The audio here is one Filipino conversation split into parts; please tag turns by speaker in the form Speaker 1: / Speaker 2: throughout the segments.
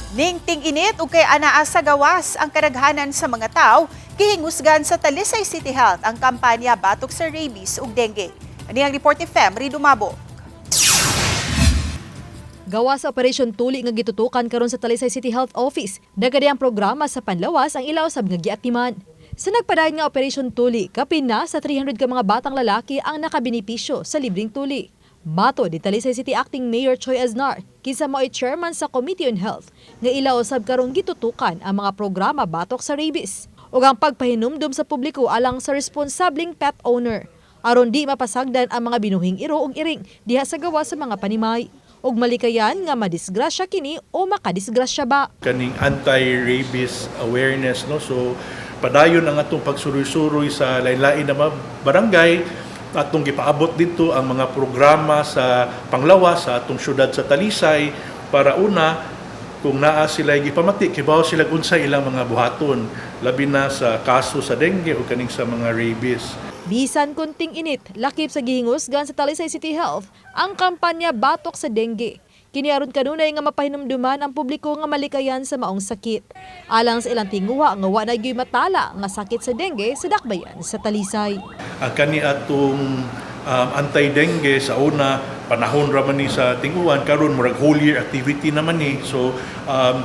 Speaker 1: Ning ting-init ug kay anaa sa gawas ang kadaghanan sa mga tao, gihingusgan sa Talisay City Health ang kampanya batok sa rabies ug dengue. Ani ang report ni Fem Dumabo.
Speaker 2: Gawa sa Operation Tuli nga gitutukan karon sa Talisay City Health Office, dagadi ang programa sa panlawas ang ilaw sab nga giatiman. Sa nagpadayon nga Operation Tuli, kapin na sa 300 ka mga batang lalaki ang nakabenepisyo sa libreng tuli. Mato di Talisay City Acting Mayor Choi Aznar, kinsa mao'y chairman sa Committee on Health, nga ilaw sab karon gitutukan ang mga programa batok sa rabies ug ang pagpahinumdum sa publiko alang sa responsableng pet owner aron di mapasagdan ang mga binuhing iro ug iring diha sa gawa sa mga panimay ug malikayan nga madisgrasya kini o makadisgrasya ba.
Speaker 3: Kaning anti-rabies awareness, no, so padayon ang atong pagsuroy-suroy sa lain-lain na mga barangay. Atong gipaabot dito ang mga programa sa panglawas sa atong syudad sa Talisay para una, kung naa sila gipamati, kibaw sila unsay ilang mga buhaton, labi na sa kaso sa dengue o kaning sa mga rabies.
Speaker 2: Bisan kunting init, lakip sa gihingusgan sa Talisay City Health ang kampanya batok sa dengue. Kini aron kanunay nga mapahinumduman ang publiko nga malikayan sa maong sakit. Alang sa ilang tinguha nga wa na gyud matala nga sakit sa dengue sa dakbayan sa Talisay.
Speaker 3: Ang kani atong anti-dengue sa una panahon ra man ni sa tinguhan, karon murag whole year activity naman ni. So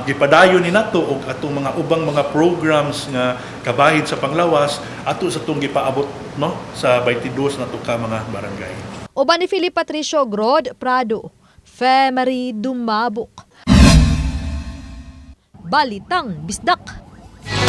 Speaker 3: gipadayon ni nato og atong mga ubang mga programs nga kabahid sa panglawas ato sa tong gipaabot, no, sa 22 nato ka mga barangay.
Speaker 2: Uban ni Philip Patricio Grod Prado, Fem Dumabo. Balitang Bisdak.